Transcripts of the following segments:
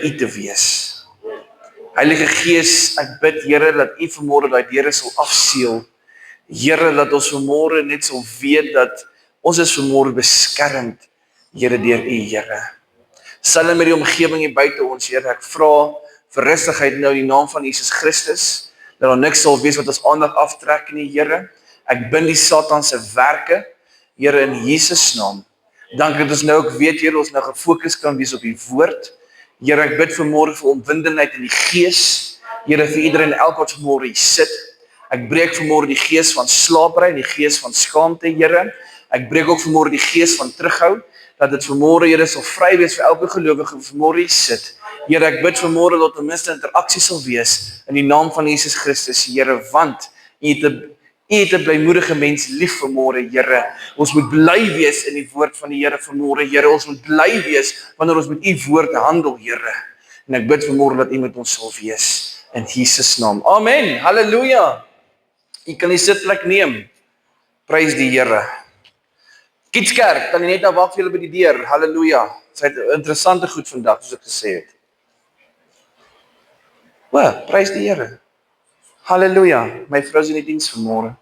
U te wees. Heilige Gees, ek bid Here dat U vanmôre daai deure sal afseël. Here, dat ons vanmôre net sal weet dat ons is vanmôre beskermd, Here, deur U, Here. Sal met die omgewing hier buite ons, Here, ek vra vir rustigheid nou in die naam van Jesus Christus, dat daar niks sal wees wat ons aandag aftrek nie, Here. Ek bind die Satan se werke, Here, in Jesus naam. Dankie dat ons nou ook weet, Here, ons nou gefokus kan wees op U woord. Here, ek bid vanmôre vir opwindendheid in die gees. Here, vir iedereen elke wat vanmôre hier sit. Ek breek vanmôre die gees van slaapery, die gees van skaamte, Here. Ek breek ook vanmôre die gees van terughou, dat dit vanmôre, Here, sal vry wees vir elke gelowige vanmôre hier sit. Here, ek bid vanmôre dat ten minste interaksie sal wees in die naam van Jesus Christus, Here, want U het 'n blymoedige mens lief vanmôre, Here. Ons moet bly wees in die woord van die Here vanmôre, Here. Ons moet bly wees wanneer ons met U woord handel, Here. En ek bid vanmôre dat U met ons sal wees in Jesus naam. Amen. Halleluja. U kan die sitplek neem. Prys die Here. Kietskerk, kan jy net nou wag vir julle by die deur. Halleluja. Dit is interessante goed vandag, soos ek gesê het. Prys die Here. Halleluja. My vrou is in die diens vanmôre.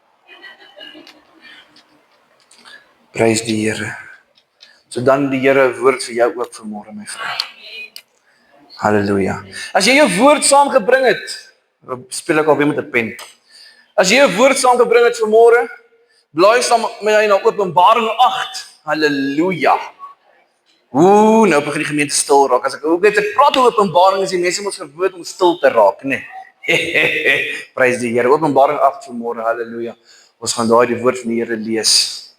Prys die Here. So dan die Here 'n woord vir jou ook vanmôre, my vrou. Halleluja. As jy jou woord saamgebring het, speel ek alweer met 'n pen. As jy 'n woord saamgebring het vanmôre, blaai saam met my na Openbaring 8. Halleluja. Nou begin die gemeente stil raak. As ek praat oor Openbaring, is die mense mos gewoond om stil te raak, né? Prys die Here. Openbaring 8 vanmôre. Halleluja. Ons gaan daai die woord van die Here lees.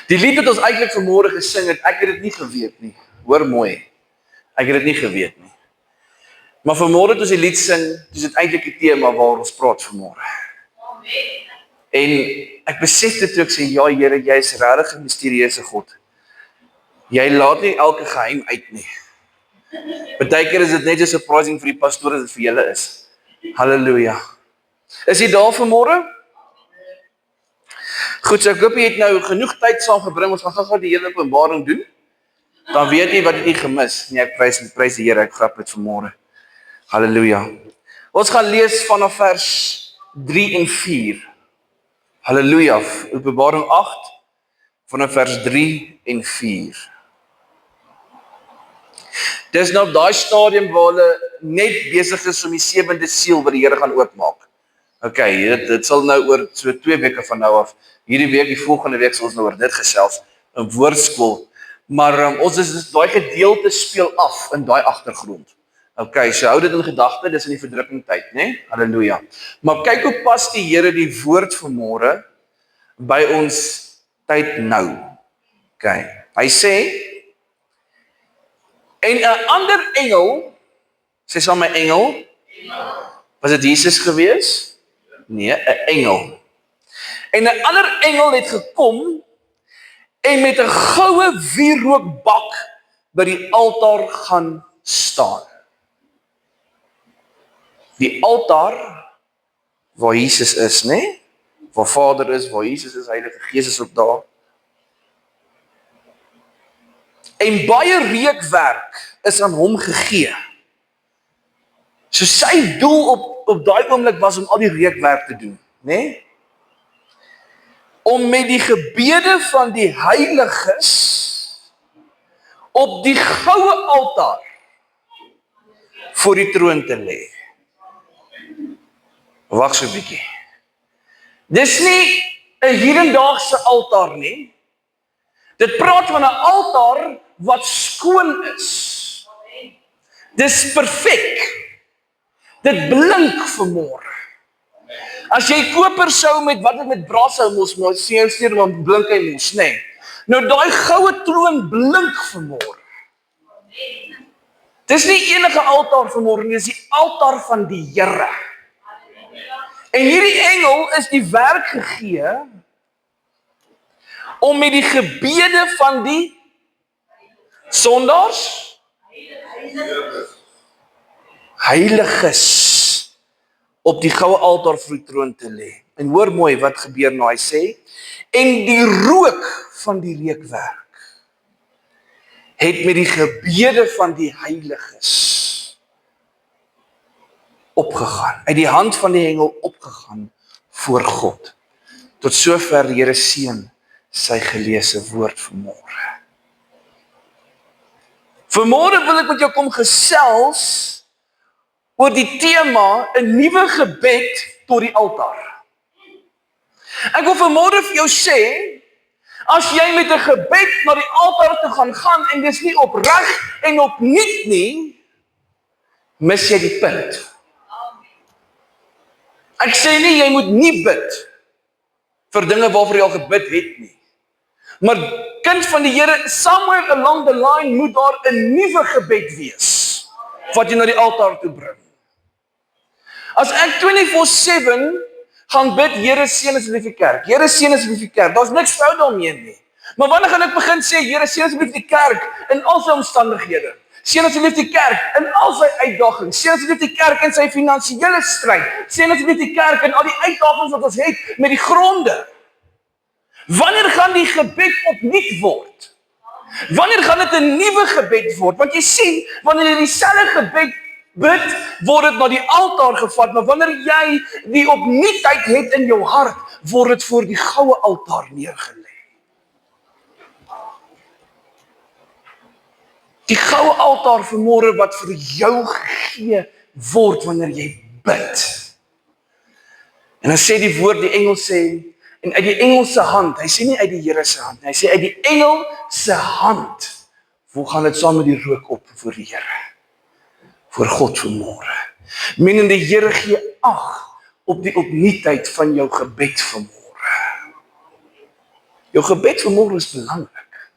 Die lied wat ons eintlik vanmôre gesing het, ek het dit nie geweet nie. Hoor mooi. Ek het dit nie geweet nie. Maar vanmôre toe ons die lied sing, dis dit eintlik die tema waar ons praat vanmôre. Amen. En ek besef dit toe ek sê, ja Here, jy is regtig 'n misterieuse God. Jy laat nie elke geheim uit nie. Partykeer is dit net so surprising vir die pastoor as dit vir julle is. Halleluja. Is jy daar vanmôre? Goed, so ek hoop jy het nou genoeg tyd saamgebring. Ons gaan gou die hele Openbaring doen. Dan weet jy wat jy gemis. Nee, ek prys die Here, ek grap dit vanmôre. Halleluja. Ons gaan lees vanaf vers 3 en 4. Halleluja. Openbaring 8 vanaf vers 3 en 4. Dis nou op daai stadium waar hulle net besig is om die 7de siel wat die Here gaan oopmaak. Okay, dit sal nou oor so 2 weke van nou af. Hierdie week, die volgende week sal ons nou oor dit gesels in woordskool. Maar ons is daai gedeelte speel af in daai agtergrond. Okay, so hou dit in gedagte, dis in die verdrukking tyd, né? Halleluja. Maar kyk hoe pas die Here die woord vanmôre by ons tyd nou. Okay. Hy sê, en 'n ander engel, sê saam my engel, was dit Jesus gewees? Nee, 'n engel. En 'n ander engel het gekom en met 'n goue wierookbak by die altaar gaan staan. Die altaar waar Jesus is, né? Waar Vader is, waar Jesus is, Heilige Gees is ook daar. En baie reukwerk is aan hom gegee. So sy doel op daai oomblik was om al die reukwerk te doen, né? Om met die gebede van die heiliges op die goue altaar voor die troon te lê. Wag so 'n bietjie. Dis nie 'n hedendaagse altaar nie. Dit praat van 'n altaar wat skoon is. Dis perfek. Dit blink vanmôre. As jy koper sou met wat dit met braas sou mos, maar sien maar blink hy mos, nê. Nou daai goue troon blink vanmôre. Dis nie enige altaar vanmôre nie, dis die altaar van die Here. En hierdie engel is die werk gegee om met die gebede van die sondaars, heiliges op die goue altaar voor die troon te lê. En hoor mooi wat gebeur nou, hy sê, en die rook van die reukwerk het met die gebede van die heiliges opgegaan, uit die hand van die engel opgegaan voor God. Tot sover die Here seën sy geleesde woord vanmôre. Vanmôre wil ek met jou kom gesels oor die tema 'n nuwe gebed tot die altaar. Ek wil vanmôre vir jou sê, as jy met 'n gebed na die altaar toe gaan en dis nie opreg en opnuut nie, mis jy die punt. Ek sê nie jy moet nie bid vir dinge waarvoor jy al gebid het nie. Maar kind van die Here, somewhere along the line moet daar 'n nuwe gebed wees wat jy na die altaar toe bring. As ek 24/7 gaan bid, Here seën asseblief die kerk. Here seën asseblief die kerk. Daar's niks fout daarmee nie. Maar wanneer gaan ek begin sê, Here seën asseblief die kerk in al sy omstandighede? Seën asseblief die kerk in al sy uitdagings. Seën asseblief die kerk in sy finansiële stryd. Seën asseblief die kerk in al die uitdagings wat ons het met die gronde. Wanneer gaan die gebed opnuut word? Wanneer gaan dit 'n nuwe gebed word? Want jy sien, wanneer jy dieselfde gebed bid, word dit na die altaar gevat, maar wanneer jy die opnuutheid het in jou hart, word dit voor die goue altaar neergelê. Die goue altaar vanmôre wat vir jou gegee word wanneer jy bid. En dan sê die woord, die engel sê, en uit die engel se hand, hy sê nie uit die Here se hand, hy sê uit die engel se hand, hoe gaan dit saam met die rook op voor die Here, voor God vanmôre. Menende die Here gee ag op die opnuutheid van jou gebed vanmôre. Jou gebed vanmôre is belangrik.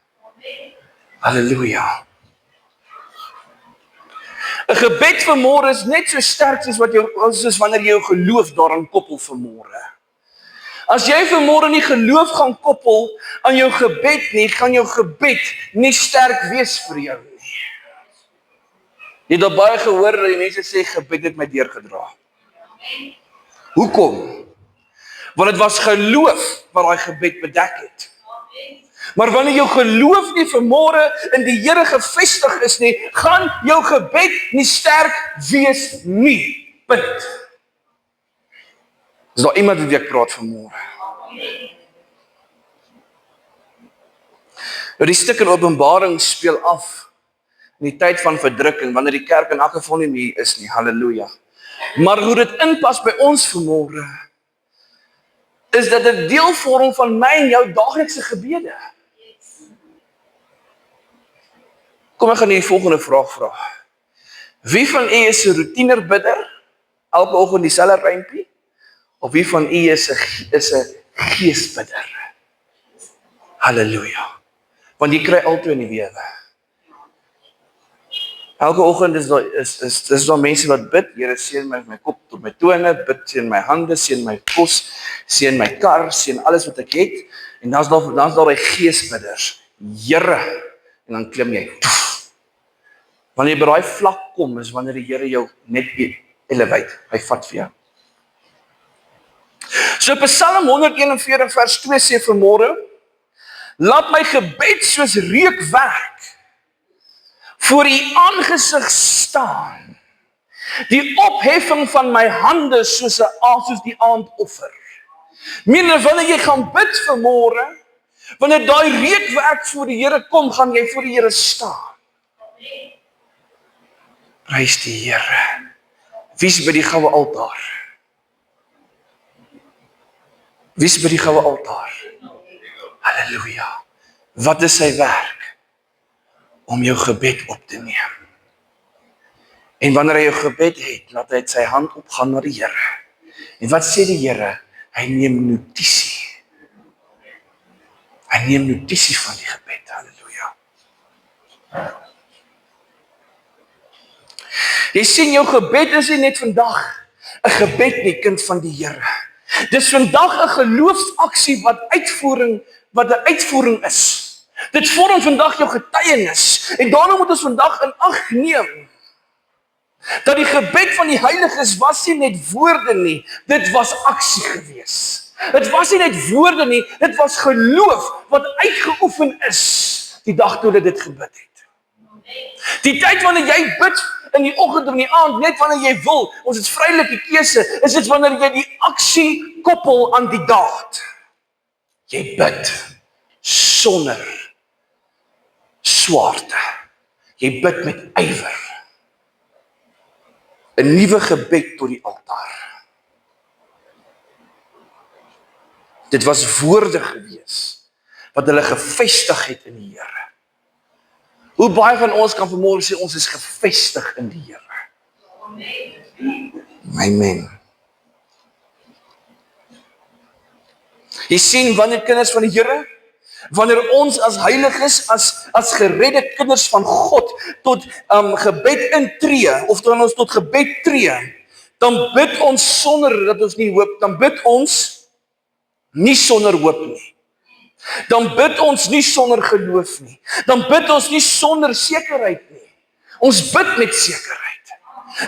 Halleluja. 'n Gebed vanmôre is net so sterk soos wanneer jy jou geloof daaraan koppel vanmôre. As jy vanmôre nie geloof gaan koppel aan jou gebed nie, gaan jou gebed nie sterk wees vir jou nie. Jy het al baie gehoor dat die mense sê, gebed het my deurgedra. Hoekom? Want dit was geloof wat daai gebed bedek het. Maar wanneer jou geloof nie vanmôre in die Here gevestig is nie, gaan jou gebed nie sterk wees nie. Punt. Is daar iemand wat ek praat vanmôre? Nou die stuk in Openbaring speel af in die tyd van verdrukking, wanneer die kerk in elk geval nie meer is nie, halleluja. Maar hoe dit inpas by ons vanmôre, is dat dit deel vorm van my en jou daaglikse gebede. Kom, ek gaan die volgende vraag vra. Wie van u is 'n roetinerbidder, elke oggend dieselfde rympie? Of wie van u is 'n geesbidder? Halleluja. Want jy kry altyd in die lewe. Elke oggend is daar mense wat bid, Here seën my met my kop tot my tone, bid seën my hande, seën my kos, seën my kar, seën alles wat ek het. En dan's daar die geesbidders. Here, en dan klim jy. Wanneer jy by daai vlak kom, is wanneer die Here jou net elevate, hy vat vir jou. So Psalm 141 vers 2 sê vanmôre, laat my gebed soos reukwerk voor u aangesig staan, die opheffing van my hande soos die aandoffer. Meneer, wanneer jy gaan bid vanmôre, wanneer daai reukwerk voor die Here kom, gaan jy voor die Here staan. Prys die Here. Wie is by die goue altaar? Wie is by die goue altaar? Halleluja. Wat is sy werk? Om jou gebed op te neem. En wanneer hy jou gebed het, laat hy sy hand opgaan na die Here. En wat sê die Here? Hy neem notisie. Hy neem notisie van die gebed. Halleluja. Jy sien, jou gebed is nie net vandag 'n gebed nie, kind van die Here. Dis vandag 'n geloofsaksie wat 'n uitvoering is. Dit vorm vandag jou getuienis. En daarom moet ons vandag in ag neem dat die gebed van die heiliges was nie net woorde nie, dit was aksie gewees. Dit was nie net woorde nie, dit was geloof wat uitgeoefen is die dag toe hulle dit gebid het. Die tyd wanneer jy bid in die oggend of in die aand, net wanneer jy wil, ons het vrylike keuse, is dit wanneer jy die aksie koppel aan die daad. Jy bid sonder swaarte. Jy bid met ywer. 'n Nuwe gebed tot die altaar. Dit was woorde gewees wat hulle gevestig het in die Here. Hoe baie van ons kan vanmôre sê ons is gevestig in die Here? Amen. Jy sien, wanneer kinders van die Here, wanneer ons as heiliges, as geredde kinders van God tot gebed intree, of dan ons tot gebed tree, dan bid ons sonder dat ons nie hoop, dan bid ons nie sonder hoop nie. Dan bid ons nie sonder geloof nie. Dan bid ons nie sonder sekerheid nie. Ons bid met sekerheid.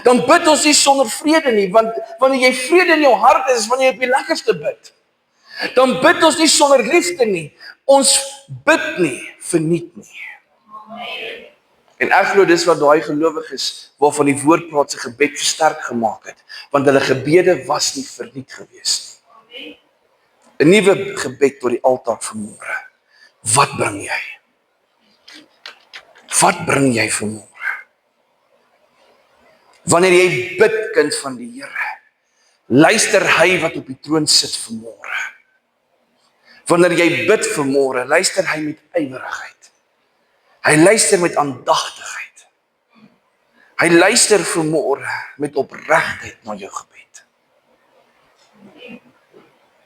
Dan bid ons nie sonder vrede nie, want wanneer jy vrede in jou hart is wanneer jy op die lekkerste bid. Dan bid ons nie sonder liefde nie. Ons bid nie verniet nie. En ek glo dis wat daai gelowiges waarvan die woord praat se gebed versterk gemaak het, want hulle gebede was nie verniet gewees nie. 'n Nuwe gebed tot die altaar vanmôre. Wat bring jy? Wat bring jy vanmôre? Wanneer jy bid, kind van die Here, luister hy wat op die troon sit vanmôre. Wanneer jy bid vanmôre, luister hy met ywerigheid. Hy luister met aandagtigheid. Hy luister vanmôre met opregtheid na jou gebed.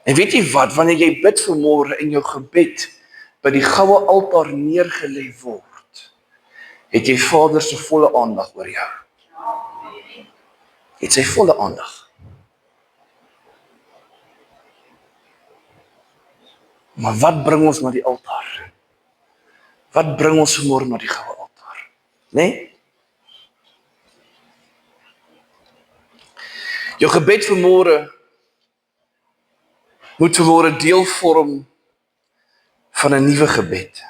En weet jy wat, wanneer jy bid vanmôre en jou gebed by die goue altaar neergelê word, het jy Vader se volle aandag oor jou. Het sy volle aandag. Maar wat bring ons na die altaar? Wat bring ons vanmôre na die goue altaar? Nee? Jou gebed vanmôre moet vanmôre deel vorm van 'n nuwe gebed.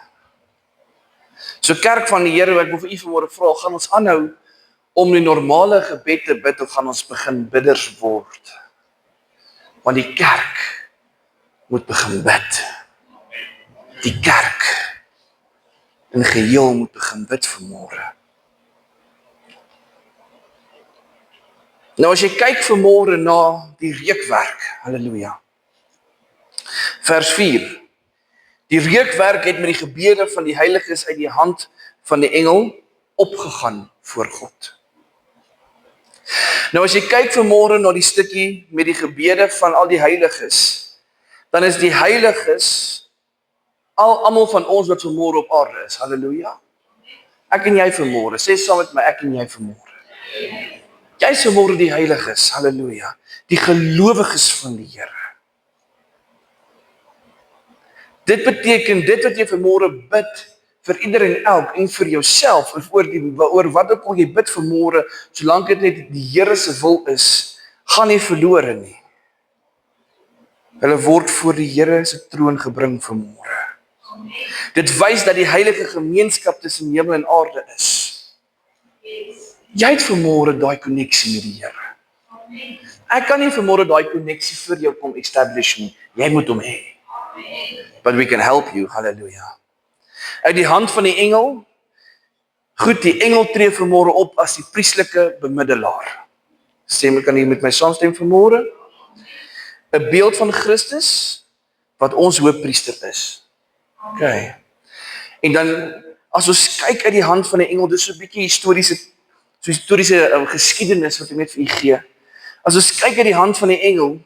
So kerk van die Here, ek wil vir u vanmôre vra, gaan ons aanhou om die normale gebed te bid of gaan ons begin bidders word? Want die kerk moet begin bid. Die kerk in geheel moet begin bid vanmôre. Nou as jy kyk vanmôre na die reukwerk, halleluja. Vers 4. Die reukwerk het met die gebede van die heiliges uit die hand van die engel opgegaan voor God. Nou as jy kyk vanmôre na die stukkie met die gebede van al die heiliges, dan is die heiliges almal van ons wat vanmôre op aarde is. Halleluja. Ek en jy vanmôre, sê saam met my, ek en jy vanmôre. Jy is vanmôre die heiliges, halleluja. Die gelowiges van die Here. Dit beteken, dit wat jy vanmôre bid, vir ieder en elk, en vir jouself, en oor wat ook al jy bid vanmôre, solank dit net die Here se wil is, gaan nie verlore nie. Hulle word voor die Here se troon gebring vanmôre. Dit wys dat die heilige gemeenskap tussen hemel en aarde is. Jy het vanmôre daai koneksie met die Here. Ek kan nie vanmôre daai koneksie vir jou kom establish nie. Jy moet hom hê. But we can help you, hallelujah. Uit die hand van die engel, goed, die engel tree vanmôre op as die priesterlike bemiddelaar. Stem, kan jy met my saamstem vanmôre? 'n beeld van Christus, wat ons hoofpriester is. Okay. En dan, as ons kyk uit die hand van die engel, dis so 'n bietjie historiese geskiedenis wat ek net vir u gee. As ons kyk uit die hand van die engel,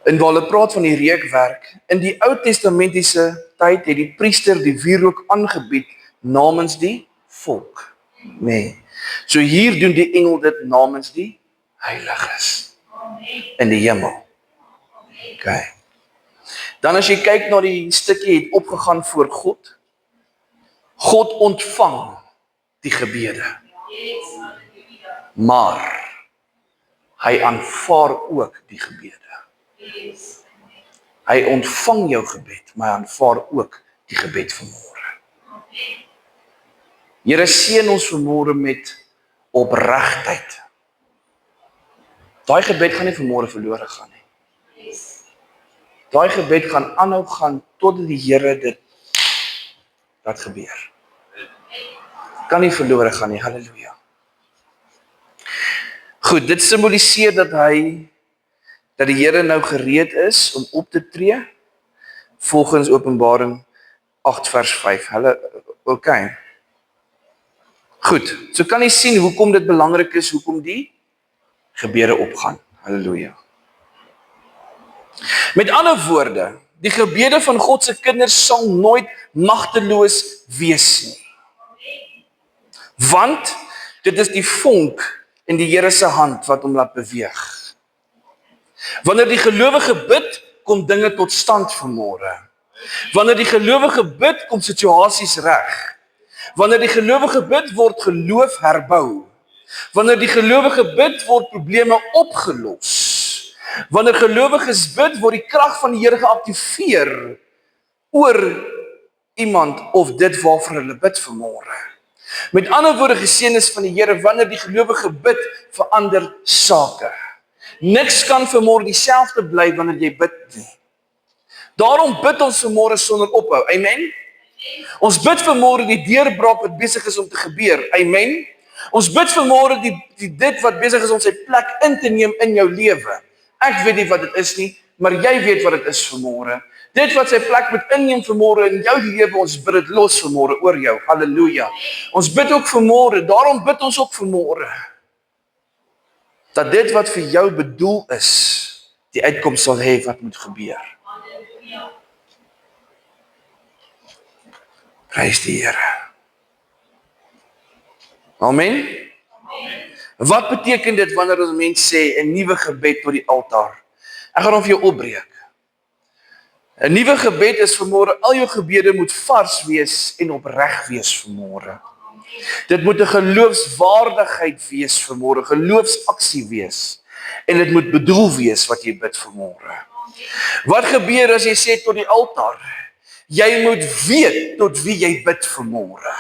en waar hulle praat van die reukwerk, in die Ou Testamentiese tyd het die priester die wierook aangebied namens die volk. Nee. So hier doen die engel dit namens die heiliges in die hemel. Okay. Dan as jy kyk na die stukkie het opgegaan voor God, God ontvang die gebede. Maar hy aanvaar ook die gebede. Hy ontvang jou gebed, maar hy aanvaar ook die gebed vanmôre. Here, seën ons vanmôre met opregtheid. Daai gebed gaan nie vanmôre verlore gaan nie. Daai gebed gaan aanhou gaan totdat die Here dit laat gebeur. Kan nie verlore gaan nie, halleluja. Goed, dit simboliseer dat die Here nou gereed is om op te tree, volgens Openbaring 8 vers 5. Okay. Goed, so kan jy sien hoekom dit belangrik is, hoekom die gebede opgaan. Halleluja. Met ander woorde, die gebede van God se kinders sal nooit magteloos wees nie. Want dit is die vonk in die Here se hand wat hom laat beweeg. Wanneer die gelowige bid, kom dinge tot stand vanmôre. Wanneer die gelowige bid, kom situasies reg. Wanneer die gelowige bid, word geloof herbou. Wanneer die gelowige bid, word probleme opgelos. Wanneer gelowiges bid, word die krag van die Here geaktiveer oor iemand of dit waarvoor hulle bid vanmôre. Met ander woorde, geseënis van die Here, wanneer die gelowige bid, verander sake. Niks kan vanmôre dieselfde bly wanneer jy bid nie. Daarom bid ons vanmôre sonder ophou. Amen. Ons bid vanmôre die deurbraak wat besig is om te gebeur. Amen. Ons bid vanmôre dit wat besig is om sy plek in te neem in jou lewe. Ek weet nie wat dit is nie, maar jy weet wat dit is vanmôre. Dit wat sy plek moet inneem vanmôre in jou lewe, ons bid dit los vanmôre oor jou. Halleluja. Ons bid ook vanmôre, daarom bid ons ook vanmôre, dat dit wat vir jou bedoel is, die uitkoms sal hê wat moet gebeur. Prys die Here. Amen. Wat beteken dit wanneer ons mens sê 'n nuwe gebed tot die altaar? Ek gaan hom vir jou opbreek. 'n Nuwe gebed is vanmôre, al jou gebede moet vars wees en opreg wees vanmôre. Dit moet 'n geloofswaardigheid wees vanmôre, geloofsaksie wees. En dit moet bedoel wees wat jy bid vanmôre. Wat gebeur as jy sê tot die altaar? Jy moet weet tot wie jy bid vanmôre.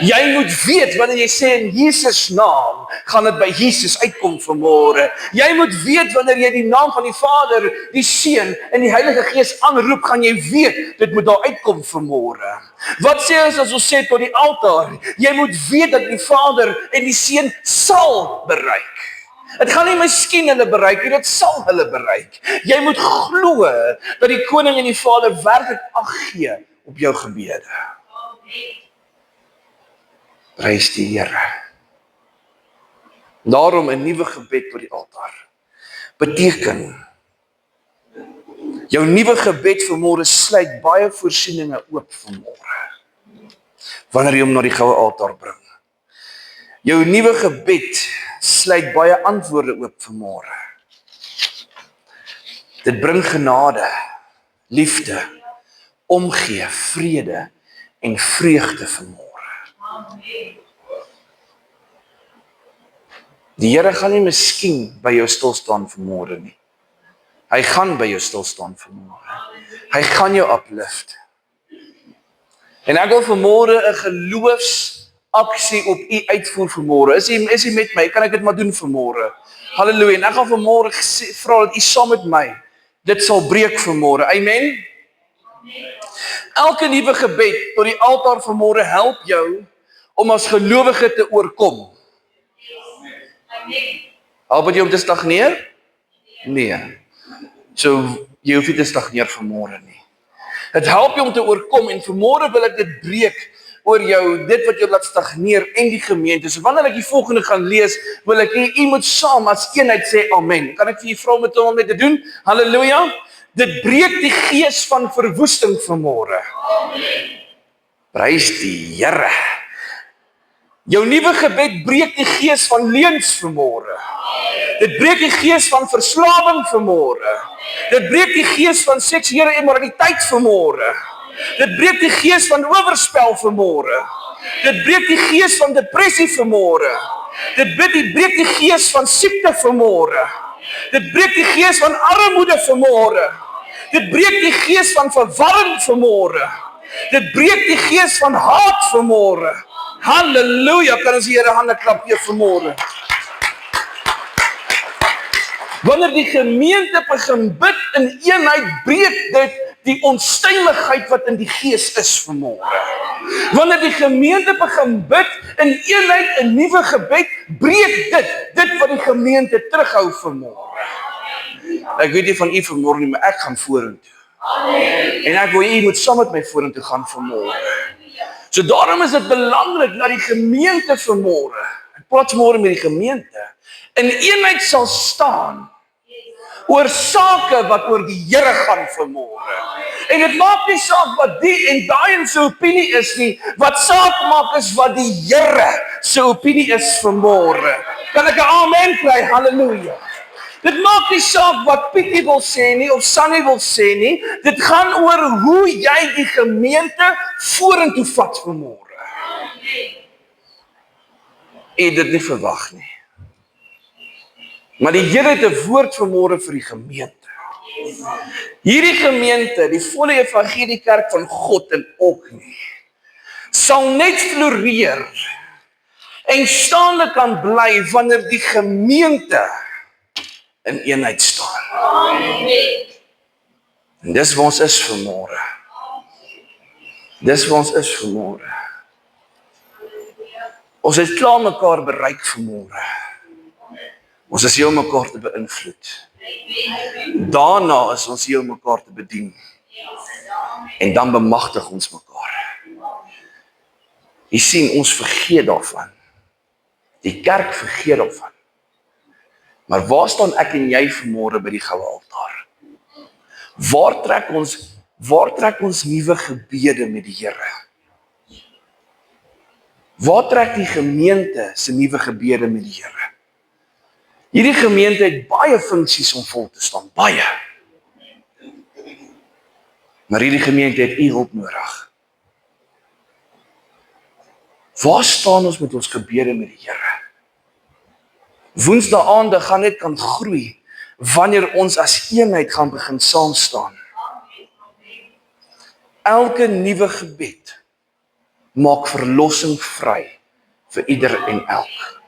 Jy moet weet wanneer jy sê in Jesus naam, gaan dit by Jesus uitkom vanmôre. Jy moet weet wanneer jy die naam van die Vader, die Seun en die Heilige Gees aanroep, gaan jy weet dit moet daar uitkom vanmôre. Wat sê ons as ons sê tot die altaar? Jy moet weet dat die Vader en die Seun sal bereik. Dit gaan nie miskien hulle bereik nie, dit sal hulle bereik. Jy moet glo dat die Koning en die Vader werklik ag gee op jou gebede. Prys die Here. Daarom 'n nuwe gebed tot die altaar beteken, jou nuwe gebed vanmôre sluit baie voorsieninge oop vanmôre, wanneer jy hom na die goue altaar bring. Jou nuwe gebed sluit baie antwoorde oop vanmôre. Dit bring genade, liefde, omgee, vrede en vreugde vanmôre. Die Here gaan nie miskien by jou stil staan vanmôre nie. Hy gaan by jou stil staan vanmôre. Hy gaan jou uplift. En ek wil vanmôre 'n geloofsaksie op u uitvoer vanmôre. Is u met my? Kan ek dit maar doen vanmôre? Halleluja. En ek gaan vanmôre vra dat u saam met my dit sal breek vanmôre. Amen. Elke nuwe gebed tot die altaar vanmôre help jou om as gelowige te oorkom. Help dit jou om te stagneer? Nee. So, jy hoef nie te stagneer vanmôre nie. Het help jou om te oorkom en vanmôre wil ek dit breek oor jou, dit wat jou laat stagneer en die gemeente. So wanneer ek die volgende gaan lees, wil ek u moet saam as eenheid sê amen. Kan ek vir u vra om dit te doen? Halleluja. Dit breek die gees van verwoesting vanmôre. Amen. Prys die Here. Jou nuwe gebed breek die gees van leuns vanmôre. Dit breek die gees van verslawing vanmôre. Dit breek die gees van seksuele immoraliteit vanmôre. Dit breek die gees van oorspel vanmôre. Dit breek die gees van depressie vanmôre. Dit breek die gees van siekte vanmôre. Dit breek die gees van armoede vanmôre. Dit breek die gees van verwarring vanmôre. Dit breek die gees van haat vanmôre. Halleluja, kan ons die Here hande klap hier vanmôre. Wanneer die gemeente begin bid in eenheid, breek dit die onstuimigheid wat in die gees is vanmôre. Wanneer die gemeente begin bid in eenheid, 'n nuwe gebed, breek dit wat die gemeente terughou vanmôre. Ek weet nie van u vanmôre nie, maar ek gaan vorentoe. En ek wil u moet saam met my vorentoe gaan vanmôre. So daarom is dit belangrik dat die gemeente vanmôre, ek praat vanmôre met die gemeente, in eenheid sal staan oor sake wat oor die Here gaan vanmôre. En dit maak nie saak wat die en daai en se opinie is nie, wat saak maak is wat die Here se opinie is vanmôre. Kan ek 'n amen kry? Halleluja. Dit maak nie saak wat Pietie wil sê nie, of Sunny wil sê nie, dit gaan oor hoe jy die gemeente vorentoe vat vanmôre. En dit nie verwag nie. Maar die Here het 'n woord vanmôre vir die gemeente. Hierdie gemeente, die volle evangeliekerk van God en ook nie, sal net floreer en staande kan bly wanneer die gemeente in eenheid staan. En dis waar ons is vanmôre. Dis waar ons is vanmôre. Ons het klaar mekaar bereik vanmôre. Ons is hier om mekaar te beïnvloed. Daarna is ons hier om mekaar te bedien. En dan bemagtig ons mekaar. Jy sien, ons vergeet daarvan. Die kerk vergeet daarvan. Maar waar staan ek en jy vanmôre by die goue altaar? Waar trek ons nuwe gebede met die Here? Waar trek die gemeente se nuwe gebede met die Here? Hierdie gemeente het baie funksies om vol te staan, baie. Maar hierdie gemeente het u hulp nodig. Waar staan ons met ons gebede met die Here? Woensdaande gaan net kan groei wanneer ons as eenheid gaan begin saam staan. Elke nuwe gebed maak verlossing vry vir ieder en elk.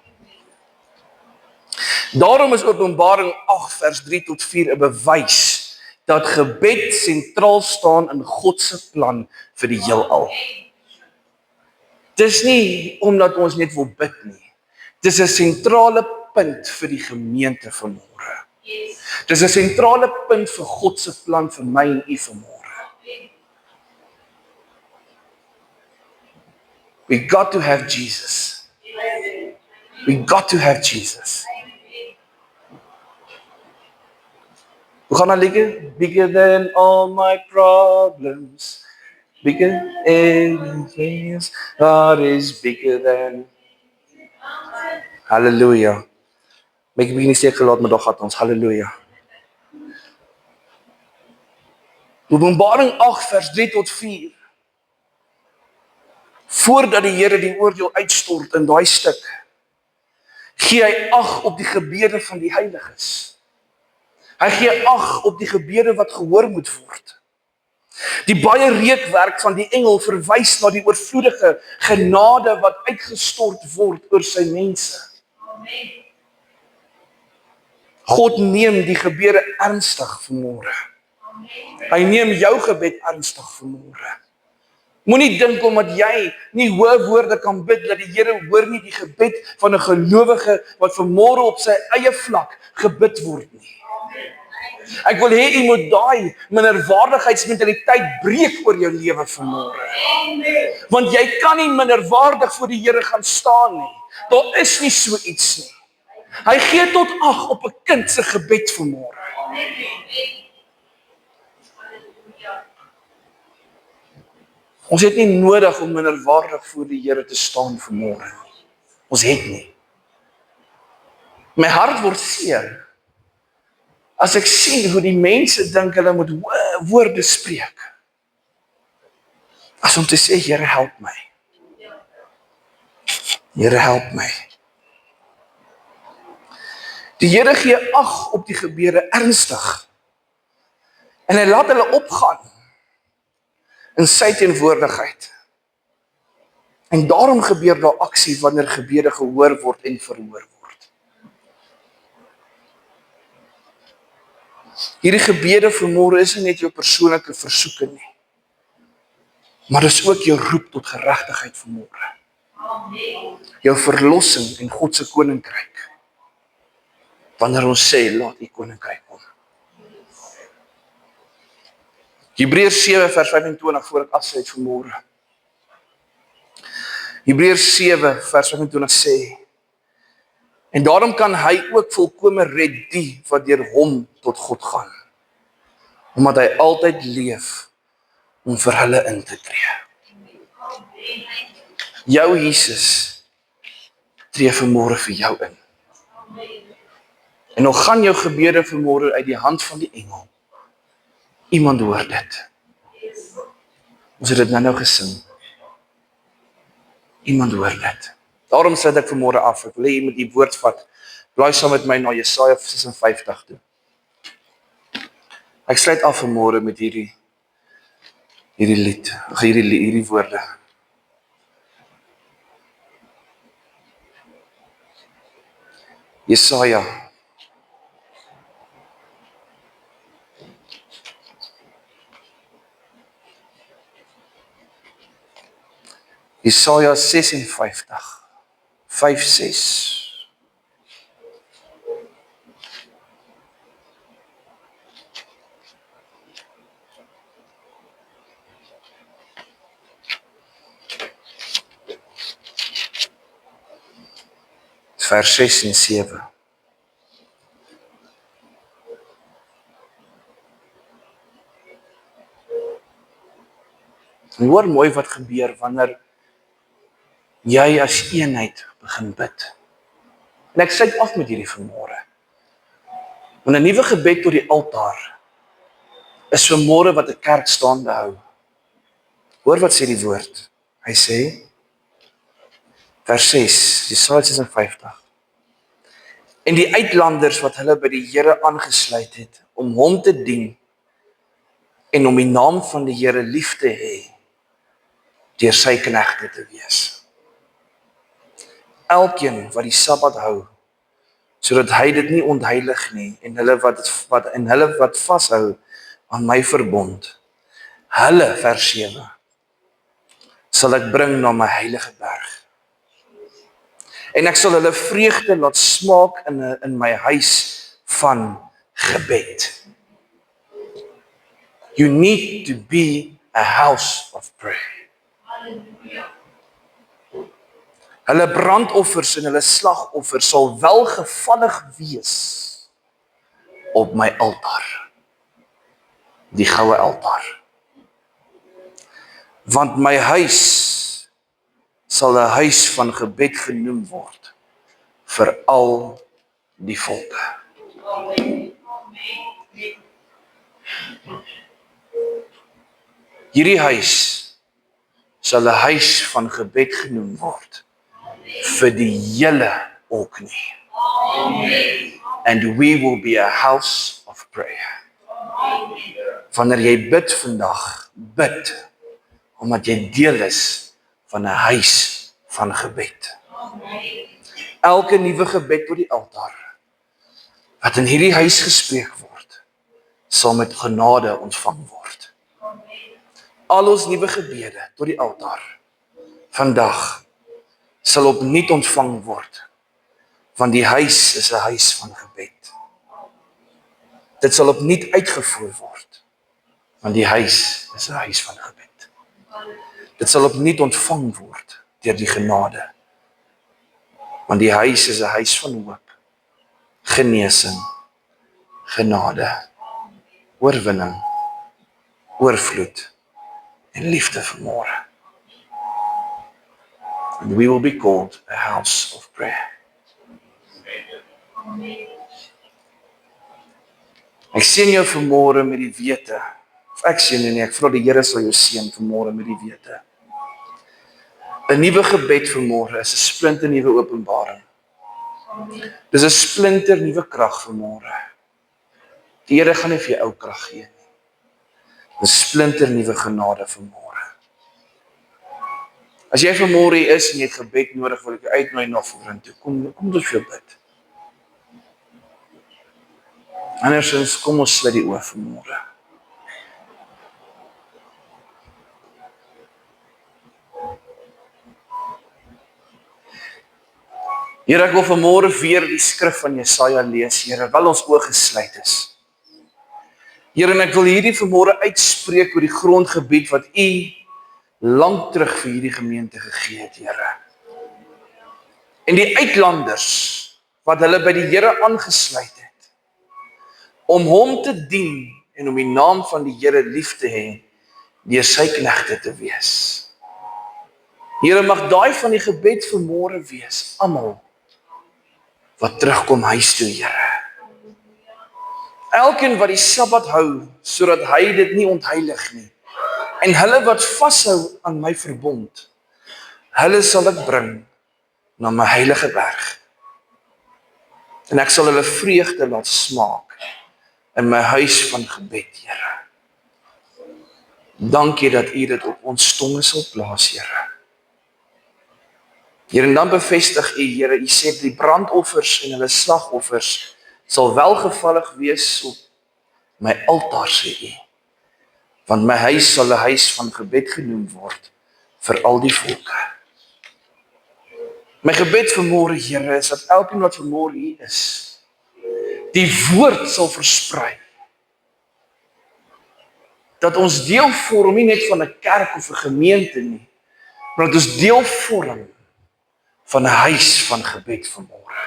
Daarom is Openbaring 8 vers 3 tot 4 'n bewys dat gebed sentraal staan in God se plan vir die heelal. Dis nie omdat ons net wil bid nie. Dis 'n sentrale punt vir die gemeente vanmôre. Dis 'n sentrale punt vir God se plan vir my en u vanmôre. We got to have Jesus. We got to have Jesus. We gaan nou liedjie, bigger than all my problems, bigger anything else, God is bigger than. Halleluja. Ek begin nie seker laat, maar daar gaan ons, halleluja. Openbaring 8 vers 3 tot 4. Voordat die Here die oordeel uitstort in daai stuk, gee hy ag op die gebede van die heiliges. Hy gee ag op die gebede wat gehoor moet word. Die baie reukwerk van die engel verwys na die oorvloedige genade wat uitgestort word oor sy mense. God neem die gebede ernstig vanmôre. Hy neem jou gebed ernstig vanmôre. Moenie dink omdat jy nie hoë woorde kan bid, dat die Here hoor nie die gebed van 'n gelowige wat vanmôre op sy eie vlak gebid word nie. Ek wil hê jy moet daai minderwaardigheidsmentaliteit breek oor jou lewe vanmôre. Want jy kan nie minderwaardig voor die Here gaan staan nie. Daar is nie so iets nie. Hy gee tot ag op 'n kind se gebed vanmôre. Ons het nie nodig om minderwaardig voor die Here te staan vanmôre nie. Ons het nie. My hart word seer as ek sien hoe die mense dink hulle moet woorde spreek. As om te sê, Here help my. Here help my. Die Here gee ag op die gebede ernstig. En hy laat hulle opgaan in sy teenwoordigheid. En daarom gebeur daar aksie wanneer gebede gehoor word en verhoor word. Hierdie gebede vanmôre is nie net jou persoonlike versoeke nie, maar dis ook jou roep tot geregtigheid vanmôre. Jou verlossing en God se koninkryk. Wanneer ons sê, laat die koninkryk kom. Hebreërs 7 vers 25 voor ek afsluit vanmôre. Hebreërs 7 vers 25 sê, en daarom kan hy ook volkome red die wat deur hom tot God gaan, omdat hy altyd leef om vir hulle in te tree. Jou Jesus tree vanmôre vir jou in. En nog gaan jou gebede vanmôre uit die hand van die engel. Iemand hoor dit. Ons het dit nou gesing. Iemand hoor dit. Daarom sit ek vanmôre af. Ek wil hê jy moet die woord vat. Blaai saam met my na Jesaja 56 toe. Ek sluit af vanmôre met hierdie lied, hierdie woorde. Jesaja 56, 5-6. Vers 6 en 7. En hoor mooi wat gebeur wanneer jy as eenheid begin bid. En ek sluit af met hierdie vanmôre. Want 'n nuwe gebed tot die altaar is vanmôre wat 'n kerk staande hou. Hoor wat sê die woord. Hy sê, vers 6, Jesaja 56. En die uitlanders wat hulle by die Here aangesluit het, om hom te dien, en om die naam van die Here lief te hê, deur sy knegte te wees. Elkeen wat die Sabbat hou, sodat hy dit nie ontheilig nie, en hulle wat vashou aan my verbond, hulle, vers 7, sal ek bring na my heilige berg. En ek sal hulle vreugde laat smaak in my huis van gebed. You need to be a house of prayer. Hulle brandoffers en hulle slagoffers sal welgevallig wees op my altaar. Die goue altaar. Want my huis sal 'n huis van gebed genoem word vir al die volke. Hierdie huis sal 'n huis van gebed genoem word vir die hele Orkney. And we will be a house of prayer. Wanneer jy bid vandag, bid omdat jy deel is van 'n huis van gebed. Elke nuwe gebed tot die altaar wat in hierdie huis gespreek word, sal met genade ontvang word. Al ons nuwe gebede tot die altaar vandag sal opnuut ontvang word, want die huis is 'n huis van gebed. Dit sal opnuut uitgevoer word, want die huis is 'n huis van gebed. Dit sal opnuut ontvang word deur die genade, want die huis is 'n huis van hoop, genesing, genade, oorwinning, oorvloed en liefde vanmôre. And we will be called a house of prayer. Ek seën jou vanmôre met die wete. Of ek seën jou nie, ek vra die Here sal jou seën vanmôre met die wete. 'n Nuwe gebed vanmôre is 'n splinte nuwe openbaring. Dis 'n splinter nuwe krag vanmôre. Die Here gaan nie vir jou ou krag gee nie. 'n Splinter nuwe genade vanmôre. As jy vanmôre hier is en jy het gebed nodig, wil ek jou uitnooi na vorentoe. Kom ons vir jou bid. Andersins kom ons sluit die oë vanmôre. Here, ek wil vanmôre weer die skrif van Jesaja lees, Here, terwyl ons oë gesluit is. Here, en ek wil hierdie vanmôre uitspreek oor die grondgebied wat U lank terug vir hierdie gemeente gegee het, Here. En die uitlanders wat hulle by die Here aangesluit het, om Hom te dien en om die naam van die Here lief te hê, deur sy knegte te wees. Here, mag daai van die gebed vanmôre wees, almal wat terugkom huis toe, Here. Elkeen wat die Sabbat hou, sodat hy dit nie ontheilig nie. En hulle wat vashou aan my verbond, hulle sal ek bring na my heilige berg. En ek sal hulle vreugde laat smaak in my huis van gebed, Here. Dankie dat U dit op ons tonge sal plaas, Here. Here, en dan bevestig U, Here, U sê die brandoffers en hulle slagoffers sal welgevallig wees op my altaar, sê U. Want my huis sal 'n huis van gebed genoem word vir al die volke. My gebed vanmôre, Here, is dat elkeen wat vanmôre hier is, die woord sal versprei. Dat ons deel vorm nie net van 'n kerk of 'n gemeente nie, maar dat ons deel vorm van 'n huis van gebed vanmôre.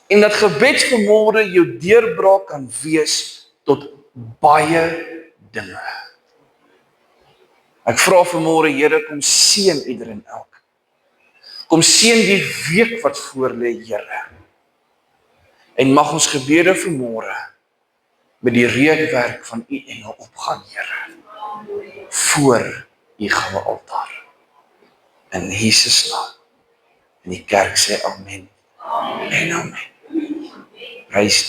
En dat gebed vanmôre jou deurbraak kan wees tot baie dinge. Ek vra vanmôre, Here, kom seën ieder en elk. Kom seën die week wat voor lê, Here. En mag ons gebede vanmôre met die reukwerk van U engel opgaan, Here, voor U goue altaar. In Jesus naam. En die kerk sê amen. En amen. Prys